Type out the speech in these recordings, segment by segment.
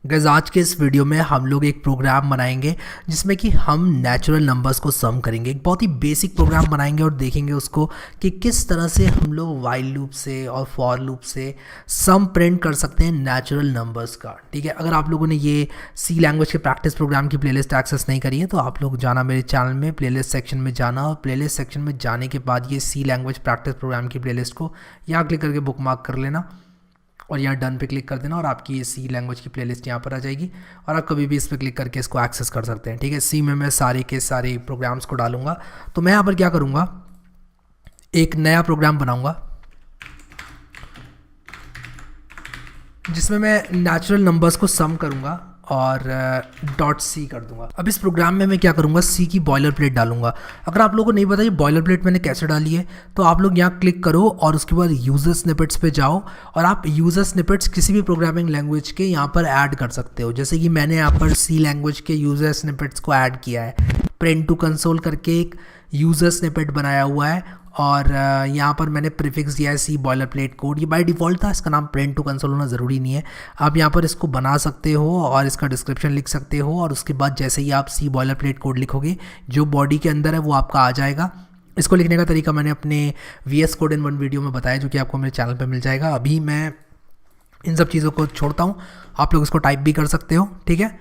Guys आज के इस वीडियो में हम लोग एक प्रोग्राम बनाएंगे जिसमें कि हम नेचुरल नंबर्स को सम करेंगे। एक बहुत ही बेसिक प्रोग्राम बनाएंगे और देखेंगे उसको कि किस तरह से हम लोग वाइल लूप से और फॉर लूप से सम प्रिंट कर सकते हैं नेचुरल नंबर्स का। ठीक है, अगर आप लोगों ने ये सी लैंग्वेज के प्रैक्टिस प्रोग्राम की प्लेलिस्ट एक्सेस नहीं करी है तो आप लोग जाना मेरे चैनल में प्लेलिस्ट सेक्शन में जाना, और प्लेलिस्ट सेक्शन में जाने के बाद ये सी लैंग्वेज प्रैक्टिस प्रोग्राम की प्लेलिस्ट को यहाँ क्लिक करके बुकमार्क कर लेना और यहाँ डन पे क्लिक कर देना और आपकी ये सी लैंग्वेज की प्लेलिस्ट यहाँ पर आ जाएगी और आप कभी भी इस पर क्लिक करके इसको एक्सेस कर सकते हैं। ठीक है, सी में मैं सारे के सारे प्रोग्राम्स को डालूंगा। तो मैं यहाँ पर क्या करूँगा, एक नया प्रोग्राम बनाऊंगा जिसमें मैं नेचुरल नंबर्स को सम करूँगा और डॉट सी कर दूंगा। अब इस प्रोग्राम में मैं क्या करूँगा, सी की बॉयलर प्लेट डालूंगा। अगर आप लोगों को नहीं पता ये बॉयलर प्लेट मैंने कैसे डाली है तो आप लोग यहाँ क्लिक करो और उसके बाद यूज़र स्निपेट्स पे जाओ और आप यूज़र स्निपेट्स किसी भी प्रोग्रामिंग लैंग्वेज के यहाँ पर ऐड कर सकते हो। जैसे कि मैंने यहाँ पर सी लैंग्वेज के यूज़र स्निपेट्स को ऐड किया है, प्रिंट टू कंसोल करके एक यूज़र स्निपेट बनाया हुआ है और यहाँ पर मैंने प्रीफिक्स दिया है सी बॉयलर प्लेट कोड। ये बाय डिफ़ॉल्ट था, इसका नाम प्रिंट टू कंसोल होना ज़रूरी नहीं है। आप यहाँ पर इसको बना सकते हो और इसका डिस्क्रिप्शन लिख सकते हो और उसके बाद जैसे ही आप सी बॉयलर प्लेट कोड लिखोगे जो बॉडी के अंदर है वो आपका आ जाएगा। इसको लिखने का तरीका मैंने अपने VS कोड इन 1 वीडियो में बताया जो कि आपको मेरे चैनल पर मिल जाएगा। अभी मैं इन सब चीज़ों को छोड़ता हूँ, आप लोग इसको टाइप भी कर सकते हो। ठीक है,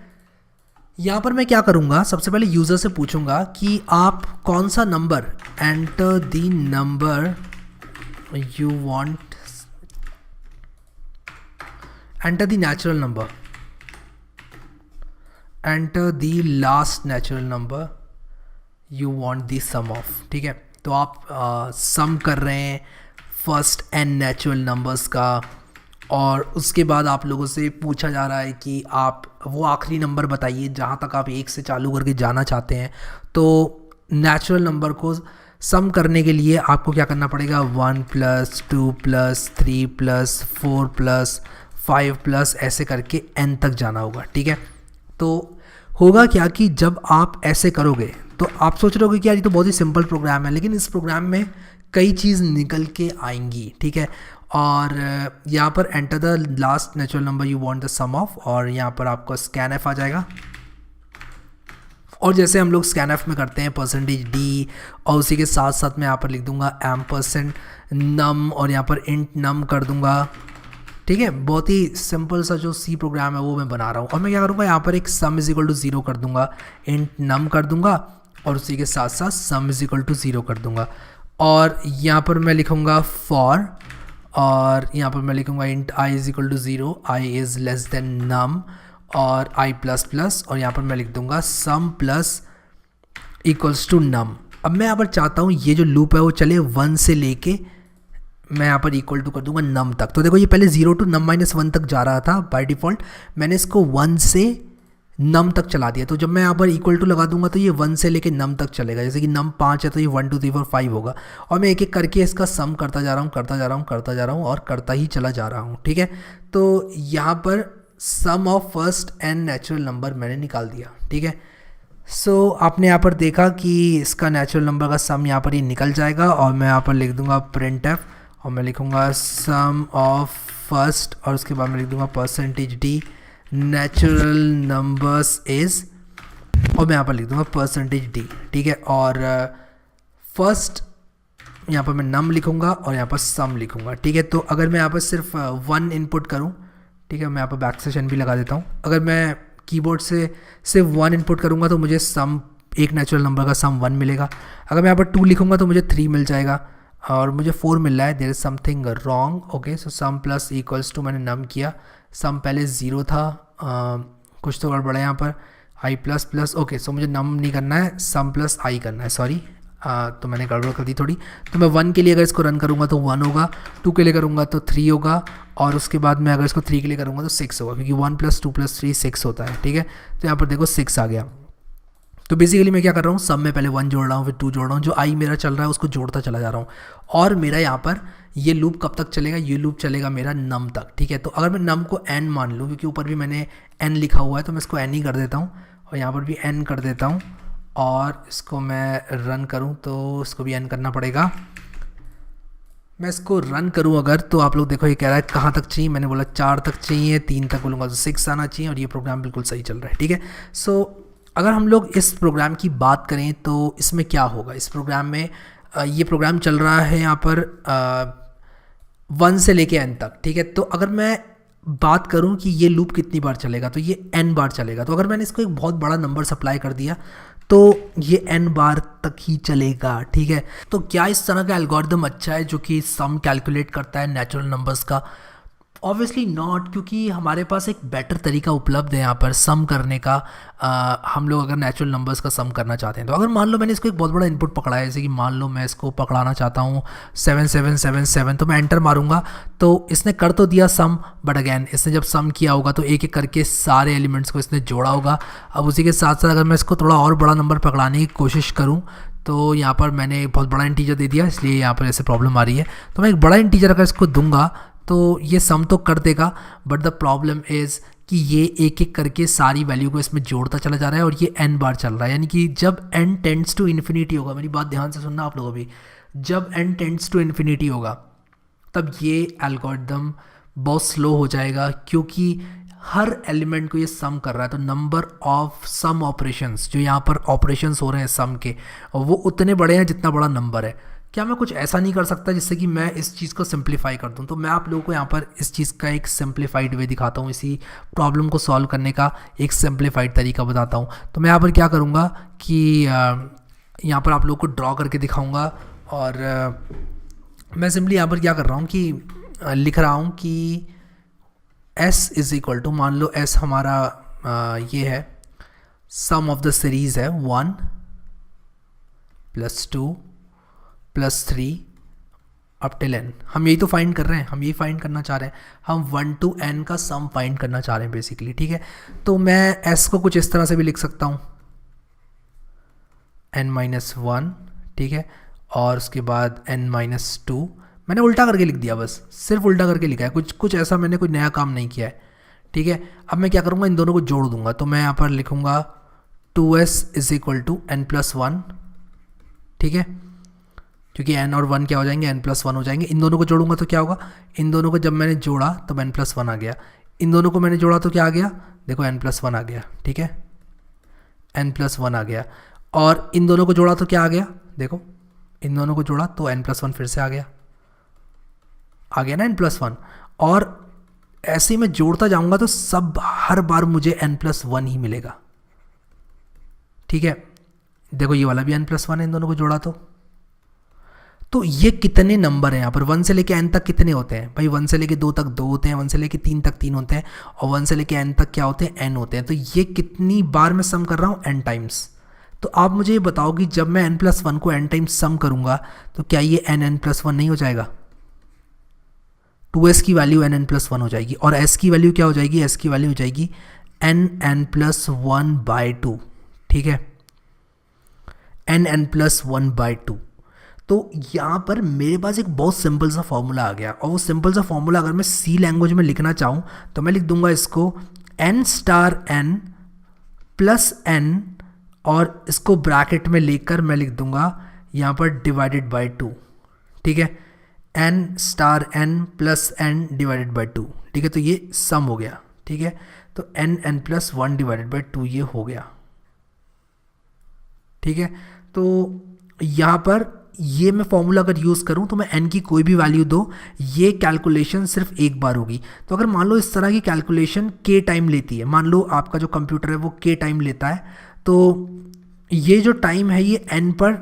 यहाँ पर मैं क्या करूँगा, सबसे पहले यूज़र से पूछूंगा कि आप कौन सा number, enter the number you want, enter the natural number, enter the last natural number you want the sum of. ठीक है, तो आप सम कर रहे हैं फर्स्ट n नेचुरल नंबर्स का और उसके बाद आप लोगों से पूछा जा रहा है कि आप वो आखिरी नंबर बताइए जहाँ तक आप 1 से चालू करके जाना चाहते हैं। तो नेचुरल नंबर को सम करने के लिए आपको क्या करना पड़ेगा, 1 + 2 + 3 + 4 + 5 + ऐसे करके n तक जाना होगा। ठीक है, तो होगा क्या कि जब आप ऐसे करोगे तो आप सोच रहे होगे कि यार ये तो बहुत ही सिंपल प्रोग्राम है, लेकिन इस प्रोग्राम में कई चीज़ निकल के आएंगी। ठीक है, और यहाँ पर enter the last natural number you want the sum of और यहाँ पर आपको स्कैनएफ आ जाएगा। और जैसे हम लोग स्कैनएफ में करते हैं %d और उसी के साथ साथ मैं यहाँ पर लिख दूंगा %num और यहाँ पर int num कर दूंगा। ठीक है, बहुत ही सिंपल सा जो सी प्रोग्राम है वो मैं बना रहा हूँ। और मैं क्या करूँगा, यहाँ पर एक sum = 0 कर दूंगा, int num कर दूंगा और उसी के साथ साथ sum = 0 कर दूंगा। और यहाँ पर मैं लिखूँगा फॉर और यहाँ पर मैं लिखूँगा int I = 0, I is less than num और I++ और यहाँ पर मैं लिख दूँगा sum = num। अब मैं यहाँ पर चाहता हूँ ये जो लूप है वो चले 1 से लेके मैं यहाँ पर इक्वल टू कर दूंगा num तक। तो देखो ये पहले 0 to num - 1 तक जा रहा था बाय डिफ़ॉल्ट, मैंने इसको 1 से num तक चला दिया। तो जब मैं यहाँ पर इक्वल टू लगा दूंगा तो ये 1 से लेके num तक चलेगा। जैसे कि num 5 है तो ये 1 2 3 4 5 होगा और मैं एक एक करके इसका सम करता जा रहा हूँ और करता ही चला जा रहा हूँ। ठीक है, तो यहाँ पर sum of first n natural number मैंने निकाल दिया। ठीक है, सो आपने यहाँ पर देखा कि इसका नेचुरल नंबर का सम यहाँ पर ही निकल जाएगा और मैं यहाँ पर लिख दूंगा printf और मैं लिखूँगा सम ऑफ फर्स्ट और उसके बाद मैं लिख दूंगा %d नेचुरल नंबर्स इज़ और मैं यहाँ पर लिख दूंगा %d। ठीक है, और फर्स्ट यहाँ पर मैं नम लिखूँगा और यहाँ पर सम लिखूँगा। ठीक है, तो अगर मैं यहाँ पर सिर्फ 1 इनपुट करूँ, ठीक है, मैं यहाँ पर बैकस्लैश n भी लगा देता हूँ। अगर मैं कीबोर्ड से सिर्फ 1 इनपुट करूँगा तो मुझे सम, एक नेचुरल नंबर का सम 1 मिलेगा। अगर मैं यहाँ पर 2 लिखूँगा तो मुझे 3 मिल जाएगा और मुझे 4 मिल रहा है, there is something wrong. Okay, so sum + मैंने नम किया, सम पहले 0 था, कुछ तो गड़बड़ है यहाँ पर, I++। ओके, सो मुझे नम नहीं करना है, सम +i करना है, सॉरी, तो मैंने गड़बड़ कर दी थोड़ी। तो मैं 1 के लिए अगर इसको रन करूँगा तो 1 होगा, 2 के लिए करूँगा तो 3 होगा और उसके बाद मैं अगर इसको 3 के लिए करूँगा तो 6 होगा, क्योंकि 1 + 2 + 3 6 होता है। ठीक है, तो यहाँ पर देखो 6 आ गया। तो बेसिकली मैं क्या कर रहा हूँ, सब में पहले 1 जोड़ रहा हूँ, फिर 2 जोड़ रहा हूँ, जो आई मेरा चल रहा है उसको जोड़ता चला जा रहा हूँ। और मेरा यहाँ पर ये लूप कब तक चलेगा, ये लूप चलेगा मेरा नम तक। ठीक है, तो अगर मैं नम को n मान लूँ, क्योंकि ऊपर भी मैंने n लिखा हुआ है तो मैं इसको n ही कर देता हूँ और यहाँ पर भी n कर देता हूँ और इसको मैं रन करूँ तो इसको भी n करना पड़ेगा। मैं इसको रन करूं अगर, तो आप लोग देखो ये कह रहा है कहाँ तक चाहिए, मैंने बोला 4 तक चाहिए, 3 तक बोलूँगा तो 6 आना चाहिए, और ये प्रोग्राम बिल्कुल सही चल रहा है। ठीक है, सो अगर हम लोग इस प्रोग्राम की बात करें तो इसमें क्या होगा, इस प्रोग्राम में ये प्रोग्राम चल रहा है यहाँ पर 1 से लेके n तक। ठीक है, तो अगर मैं बात करूं कि ये लूप कितनी बार चलेगा, तो ये n बार चलेगा। तो अगर मैंने इसको एक बहुत बड़ा नंबर सप्लाई कर दिया तो ये n बार तक ही चलेगा। ठीक है, तो क्या इस तरह का एल्गोरिदम अच्छा है जो कि सम कैलकुलेट करता है नेचुरल नंबर्स का? ऑब्वियसली नॉट, क्योंकि हमारे पास एक बेटर तरीका उपलब्ध है यहाँ पर सम करने का। हम लोग अगर नेचुरल नंबर्स का सम करना चाहते हैं, तो अगर मान लो मैंने इसको एक बहुत बड़ा इनपुट पकड़ा है, जैसे कि मान लो मैं इसको पकड़ाना चाहता हूँ 7777, तो मैं एंटर मारूंगा तो इसने कर तो दिया सम, बट अगैन इसने जब सम किया होगा तो एक एक करके सारे एलिमेंट्स को इसने जोड़ा होगा। अब उसी के साथ साथ अगर मैं इसको थोड़ा और बड़ा नंबर पकड़ाने की कोशिश करूँ, तो यहाँ पर मैंने बहुत बड़ा इंटीजर दे दिया, इसलिए यहाँ पर ऐसे प्रॉब्लम आ रही है। तो मैं एक बड़ा इंटीजर अगर इसको दूंगा तो ये सम तो कर देगा, बट द प्रॉब्लम इज़ कि ये एक एक करके सारी वैल्यू को इसमें जोड़ता चला जा रहा है, और ये n बार चल रहा है। यानी कि जब n टेंड्स टू इन्फिनिटी होगा, मेरी बात ध्यान से सुनना आप लोगों भी, जब n टेंड्स टू इन्फिनिटी होगा तब ये एल्गोरिदम बहुत स्लो हो जाएगा, क्योंकि हर एलिमेंट को ये सम कर रहा है। तो नंबर ऑफ सम ऑपरेशंस, जो यहाँ पर ऑपरेशंस हो रहे हैं सम के, वो उतने बड़े हैं जितना बड़ा नंबर है। क्या मैं कुछ ऐसा नहीं कर सकता जिससे कि मैं इस चीज़ को सिंप्लीफाई कर दूं? तो मैं आप लोगों को यहाँ पर इस चीज़ का एक सिंप्लीफाइड वे दिखाता हूँ, इसी प्रॉब्लम को सॉल्व करने का एक सिंप्लीफाइड तरीका बताता हूँ। तो मैं यहाँ पर क्या करूँगा कि यहाँ पर आप लोगों को ड्रॉ करके दिखाऊँगा, और मैं सिंपली यहाँ पर क्या कर रहा हूँ कि लिख रहा हूँ कि s इज़ इक्वल टू, मान लो s हमारा ये है, सम ऑफ द सीरीज़ है 1 + 2 + 3 अप टिल n। हम यही तो फाइंड कर रहे हैं, हम यही फाइंड करना चाह रहे हैं, हम 1 to n का सम फाइंड करना चाह रहे हैं बेसिकली। ठीक है, तो मैं s को कुछ इस तरह से भी लिख सकता हूँ, n-1, ठीक है, और उसके बाद n-2। मैंने उल्टा करके लिख दिया, बस सिर्फ उल्टा करके लिखा है, कुछ ऐसा मैंने कोई नया काम नहीं किया है। ठीक है, अब मैं क्या करूँगा, इन दोनों को जोड़ दूंगा। तो मैं यहाँ पर लिखूँगा 2s = n+1। ठीक है, क्योंकि n और 1 क्या हो जाएंगे, n+1 हो जाएंगे। इन दोनों को जोड़ूंगा तो क्या होगा, इन दोनों को जब मैंने जोड़ा तब n+1 आ गया, इन दोनों को मैंने जोड़ा तो क्या आ गया, देखो n+1 आ गया। ठीक है, n+1 आ गया, और इन दोनों को जोड़ा तो क्या आ गया, देखो इन दोनों को जोड़ा तो n+1 फिर से आ गया ना n+1। और ऐसे ही मैं जोड़ता जाऊंगा तो सब हर बार मुझे n+1 ही मिलेगा। ठीक है, देखो ये वाला भी n+1 है, इन दोनों को जोड़ा तो ये कितने नंबर हैं यहाँ पर, 1 से लेके n तक कितने होते हैं भाई, 1 से लेके 2 तक 2 होते हैं, 1 से लेके 3 तक 3 होते हैं, और 1 से लेके n तक क्या होते हैं, n होते हैं। तो ये कितनी बार मैं सम कर रहा हूँ, n टाइम्स। तो आप मुझे ये बताओ कि जब मैं n+1 को n टाइम्स सम करूँगा तो क्या ये n+1 नहीं हो जाएगा? 2s की वैल्यू n+1 हो जाएगी, और s की वैल्यू क्या हो जाएगी, s की वैल्यू हो जाएगी n+1/2। ठीक है, n+1/2। तो यहाँ पर मेरे पास एक बहुत सिंपल सा फॉर्मूला आ गया, और वो सिंपल सा फॉर्मूला अगर मैं C लैंग्वेज में लिखना चाहूँ तो मैं लिख दूंगा इसको n + n, और इसको ब्रैकेट में लेकर मैं लिख दूंगा यहाँ पर /2। ठीक है, n + n /2। ठीक है, तो ये सम हो गया। ठीक है, तो n+1/2 ये हो गया। ठीक है, तो यहाँ पर ये मैं फॉर्मूला अगर यूज़ करूँ तो मैं n की कोई भी वैल्यू दो, ये कैलकुलेशन सिर्फ एक बार होगी। तो अगर मान लो इस तरह की कैलकुलेशन k टाइम लेती है, मान लो आपका जो कंप्यूटर है वो k टाइम लेता है, तो ये जो टाइम है ये n पर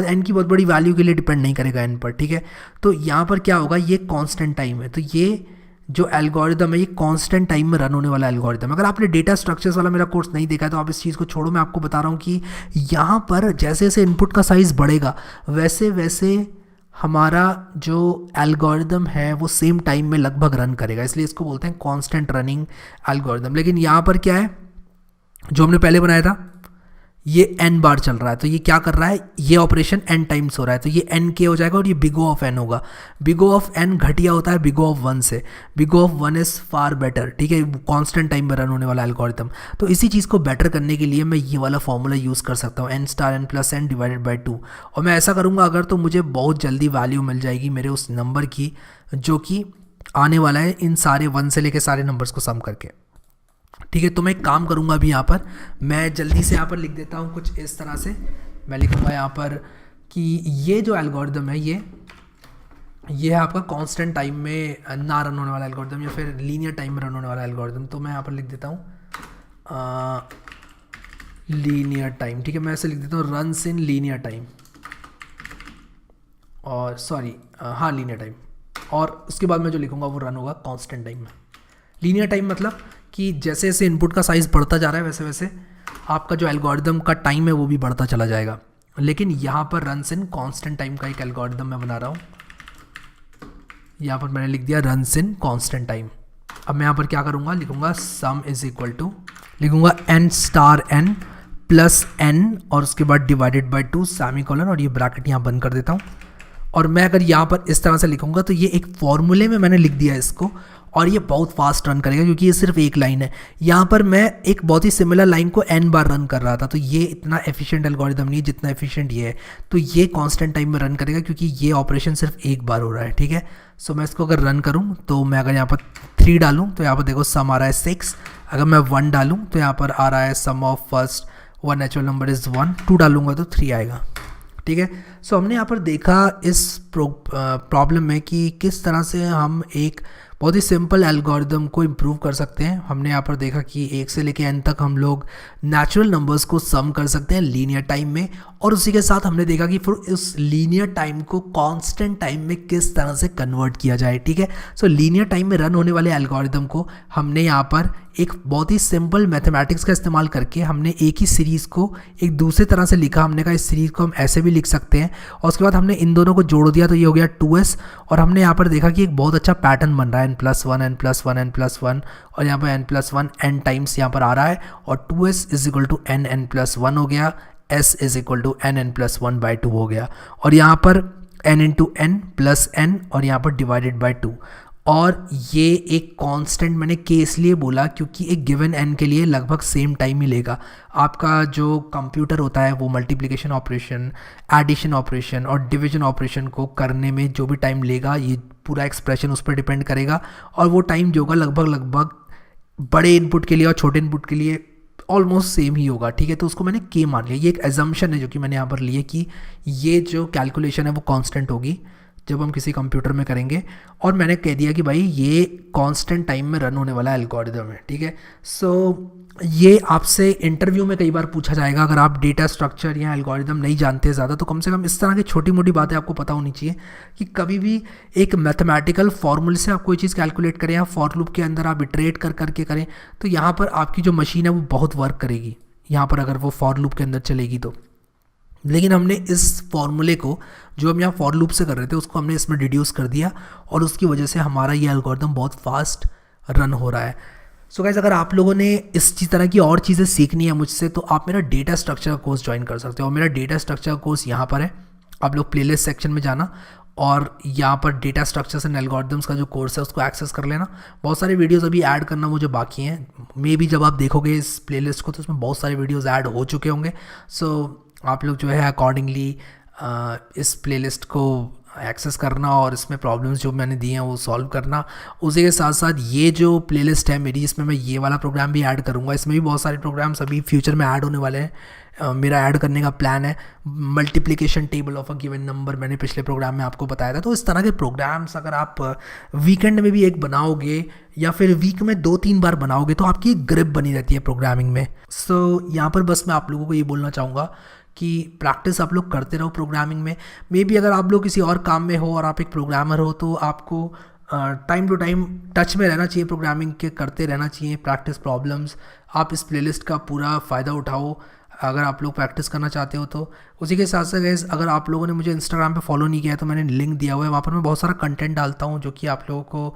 n की बहुत बड़ी वैल्यू के लिए डिपेंड नहीं करेगा n पर। ठीक है, तो यहाँ पर क्या होगा, ये कांस्टेंट टाइम है, तो ये जो एल्गोरिदम है ये कांस्टेंट टाइम में रन होने वाला एल्गोरिदम। अगर आपने डेटा स्ट्रक्चर्स वाला मेरा कोर्स नहीं देखा है तो आप इस चीज़ को छोड़ो, मैं आपको बता रहा हूँ कि यहाँ पर जैसे जैसे इनपुट का साइज़ बढ़ेगा वैसे वैसे हमारा जो एल्गोरिदम है वो सेम टाइम में लगभग रन करेगा, इसलिए इसको बोलते हैं कांस्टेंट रनिंग एल्गोरिदम। लेकिन यहाँ पर क्या है, जो हमने पहले बनाया था ये n बार चल रहा है, तो ये क्या कर रहा है, ये ऑपरेशन n टाइम्स हो रहा है, तो ये n k हो जाएगा और ये बिग O ऑफ n होगा। बिग O ऑफ n घटिया होता है बिग O ऑफ 1 से, big O of 1 is far better, ठीक है, कांस्टेंट टाइम में रन होने वाला एल्गोरिथम। तो इसी चीज़ को बेटर करने के लिए मैं ये वाला फॉर्मूला यूज़ कर सकता हूँ, n star n plus n divided by 2। और मैं ऐसा करूँगा अगर, तो मुझे बहुत जल्दी वैल्यू मिल जाएगी मेरे उस नंबर की जो कि आने वाला है इन सारे 1 से लेके सारे नंबर्स को सम करके, ठीक है। तो मैं एक काम करूँगा अभी यहाँ पर, मैं जल्दी से यहाँ पर लिख देता हूँ कुछ इस तरह से। मैं लिखूँगा यहाँ पर कि ये जो एल्गोरिदम है ये है आपका कांस्टेंट टाइम में ना रन होने वाला एल्गोरिदम या फिर लीनियर टाइम में रन होने वाला एल्गोरिदम। तो मैं यहाँ पर लिख देता हूँ लीनियर टाइम, ठीक है। मैं ऐसे लिख देता हूँ रन्स इन लीनियर टाइम, और सॉरी हाँ लीनियर टाइम, और उसके बाद मैं जो लिखूँगा वो रन होगा कांस्टेंट टाइम में। लीनियर टाइम मतलब कि जैसे जैसे इनपुट का साइज़ बढ़ता जा रहा है वैसे वैसे आपका जो एल्गोरिदम का टाइम है वो भी बढ़ता चला जाएगा। लेकिन यहाँ पर रन्स इन कांस्टेंट टाइम का एक एल्गोरिदम मैं बना रहा हूँ, यहाँ पर मैंने लिख दिया रन्स इन कांस्टेंट टाइम। अब मैं यहाँ पर क्या करूँगा, लिखूँगा सम इज इक्वल टू, लिखूँगा n star n plus n और उसके बाद डिवाइडेड बाई 2 सेमीकोलन, और ये ब्रैकेट यहाँ बंद कर देता हूँ। और मैं अगर यहाँ पर इस तरह से लिखूँगा तो ये एक फॉर्मूले में मैंने लिख दिया इसको, और ये बहुत फास्ट रन करेगा क्योंकि ये सिर्फ एक लाइन है। यहाँ पर मैं एक बहुत ही सिमिलर लाइन को n बार रन कर रहा था, तो ये इतना एफिशिएंट एल्गोरिदम नहीं है जितना एफिशिएंट ये है। तो ये कांस्टेंट टाइम में रन करेगा क्योंकि ये ऑपरेशन सिर्फ एक बार हो रहा है, ठीक है। सो मैं इसको अगर रन करूँ तो मैं अगर यहाँ पर 3 डालूँ तो यहाँ पर देखो सम आ रहा है 6। अगर मैं 1 डालूँ तो यहाँ पर आ रहा है sum of first 1 natural number is 1। 2 डालूंगा तो 3 आएगा, ठीक है। सो हमने यहाँ पर देखा इस प्रॉब्लम में कि किस तरह से हम एक बहुत ही सिंपल एल्गोरिदम को इम्प्रूव कर सकते हैं। हमने यहाँ पर देखा कि 1 से लेके n तक हम लोग नेचुरल नंबर्स को सम कर सकते हैं लीनियर टाइम में, और उसी के साथ हमने देखा कि फिर उस लीनियर टाइम को कांस्टेंट टाइम में किस तरह से कन्वर्ट किया जाए, ठीक है। सो लीनियर टाइम में रन होने वाले एल्गोरिदम को हमने यहाँ पर एक बहुत ही सिंपल मैथमेटिक्स का इस्तेमाल करके हमने एक ही सीरीज़ को एक दूसरे तरह से लिखा। हमने कहा इस सीरीज़ को हम ऐसे भी लिख सकते हैं, और उसके बाद हमने इन दोनों को जोड़ दिया तो ये हो गया 2s। और हमने यहाँ पर देखा कि एक बहुत अच्छा पैटर्न बन रहा है n+1 n+1 n+1, और यहाँ पर n+1 n टाइम्स यहाँ पर आ रहा है, और 2s is equal to n n+1 हो गया, s is equal to n n+1 by 2 हो गया, और यहाँ पर n into n plus n और यहाँ पर डिवाइडेड बाई 2। और ये एक कांस्टेंट मैंने k इसलिए बोला क्योंकि एक गिवन n के लिए लगभग सेम टाइम ही लेगा। आपका जो कंप्यूटर होता है वो मल्टीप्लिकेशन ऑपरेशन, एडिशन ऑपरेशन और डिवीजन ऑपरेशन को करने में जो भी टाइम लेगा ये पूरा एक्सप्रेशन उस पर डिपेंड करेगा, और वो टाइम जो होगा लगभग बड़े इनपुट के लिए और छोटे इनपुट के लिए ऑलमोस्ट सेम ही होगा, ठीक है। तो उसको मैंने k मान लिया। ये एक एजम्पशन है जो कि मैंने यहाँ पर लिया कि ये जो कैलकुलेशन है वो कांस्टेंट होगी जब हम किसी कंप्यूटर में करेंगे, और मैंने कह दिया कि भाई ये कांस्टेंट टाइम में रन होने वाला एल्गोरिदम है, ठीक है। सो ये आपसे इंटरव्यू में कई बार पूछा जाएगा। अगर आप डेटा स्ट्रक्चर या एल्गोरिदम नहीं जानते ज़्यादा तो कम से कम इस तरह की छोटी मोटी बातें आपको पता होनी चाहिए कि कभी भी एक मैथमेटिकल फॉर्मूले से आप कोई चीज़ कैलकुलेट करें या फॉर लूप के अंदर आप इटरेट कर करके करें तो यहाँ पर आपकी जो मशीन है वो बहुत वर्क करेगी यहाँ पर, अगर वो फॉर लूप के अंदर चलेगी तो। लेकिन हमने इस फॉर्मूले को जो हम यहाँ फॉर लूप से कर रहे थे उसको हमने इसमें डिड्यूस कर दिया, और उसकी वजह से हमारा ये एल्गोरिदम बहुत फास्ट रन हो रहा है। सो गाइस, अगर आप लोगों ने इस तरह की और चीज़ें सीखनी है मुझसे तो आप मेरा डेटा स्ट्रक्चर का कोर्स ज्वाइन कर सकते हो। मेरा डेटा स्ट्रक्चर का कोर्स यहाँ पर है, आप लोग प्लेलिस्ट सेक्शन में जाना और यहाँ पर डेटा स्ट्रक्चर्स एंड एल्गोरिदम्स का जो कोर्स है उसको एक्सेस कर लेना। बहुत सारे वीडियोस अभी ऐड करना मुझे बाकी हैं, मे बी जब आप देखोगे इस प्लेलिस्ट को तो उसमें बहुत सारे वीडियोस ऐड हो चुके होंगे। सो आप लोग जो है अकॉर्डिंगली इस प्लेलिस्ट को एक्सेस करना और इसमें प्रॉब्लम्स जो मैंने दिए हैं वो सॉल्व करना। उसी के साथ साथ ये जो प्लेलिस्ट है मेरी, इसमें मैं ये वाला प्रोग्राम भी ऐड करूँगा। इसमें भी बहुत सारे प्रोग्राम्स अभी फ्यूचर में ऐड होने वाले हैं। मेरा ऐड करने का प्लान है multiplication table of a given number, मैंने पिछले प्रोग्राम में आपको बताया था। तो इस तरह के प्रोग्राम्स अगर आप वीकेंड में भी एक बनाओगे या फिर वीक में 2-3 बार बनाओगे तो आपकी एक ग्रिप बनी रहती है प्रोग्रामिंग में। सो यहाँ पर बस मैं आप लोगों को ये बोलना चाहूँगा कि प्रैक्टिस आप लोग करते रहो प्रोग्रामिंग में। मे बी अगर आप लोग किसी और काम में हो और आप एक प्रोग्रामर हो तो आपको टाइम टू टाइम टच में रहना चाहिए, प्रोग्रामिंग के करते रहना चाहिए प्रैक्टिस प्रॉब्लम्स। आप इस प्लेलिस्ट का पूरा फ़ायदा उठाओ। अगर आप लोग प्रैक्टिस करना चाहते हो तो। उसी के साथ साथ गाइस, अगर आप लोगों ने मुझे इंस्टाग्राम पे फॉलो नहीं किया है तो मैंने लिंक दिया हुआ है, वहाँ पर मैं बहुत सारा कंटेंट डालता हूँ जो कि आप लोगों को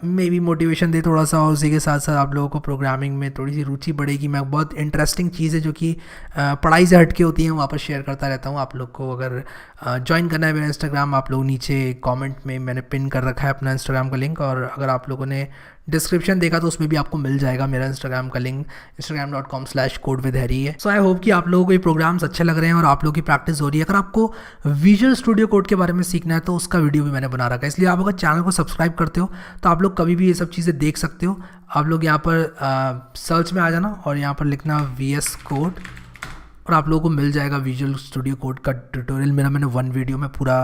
मे बी मोटिवेशन दे थोड़ा सा, और उसी के साथ साथ आप लोगों को प्रोग्रामिंग में थोड़ी सी रुचि बढ़ेगी। मैं बहुत इंटरेस्टिंग चीज़ें जो कि पढ़ाई से हट के होती हैं वहाँ पर शेयर करता रहता हूँ। आप लोग को अगर ज्वाइन करना है मेरा इंस्टाग्राम, आप लोग नीचे कमेंट में मैंने पिन कर रखा है अपना इंस्टाग्राम का लिंक, और अगर आप लोगों ने डिस्क्रिप्शन देखा तो उसमें भी आपको मिल जाएगा मेरा इंस्टाग्राम का लिंक, instagram.com/codewithharry है। सो आई होप कि आप लोगों को ये प्रोग्राम्स अच्छे लग रहे हैं और आप लोगों की प्रैक्टिस हो रही है। अगर आपको विजुअल स्टूडियो कोड के बारे में सीखना है तो उसका वीडियो भी मैंने बना रखा है, इसलिए आप अगर चैनल को सब्सक्राइब करते हो तो आप लोग कभी भी ये सब चीज़ें देख सकते हो। आप लोग यहाँ पर सर्च में आ जाना और यहाँ पर लिखना VS कोड, और आप लोगों को मिल जाएगा विजुअल स्टूडियो कोड का ट्यूटोरियल। मैंने 1 वीडियो में पूरा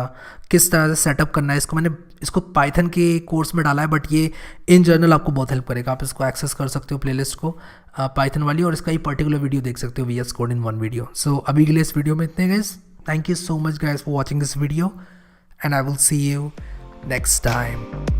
किस तरह से सेटअप करना है इसको, मैंने इसको पाइथन के कोर्स में डाला है, बट ये इन जनरल आपको बहुत हेल्प करेगा। आप इसको एक्सेस कर सकते हो प्लेलिस्ट को पाइथन वाली, और इसका ही पर्टिकुलर वीडियो देख सकते हो VS कोड इन 1 वीडियो। सो अभी के लिए इस वीडियो में इतने guys. Thank you so much guys for watching this video, and I will see you next time.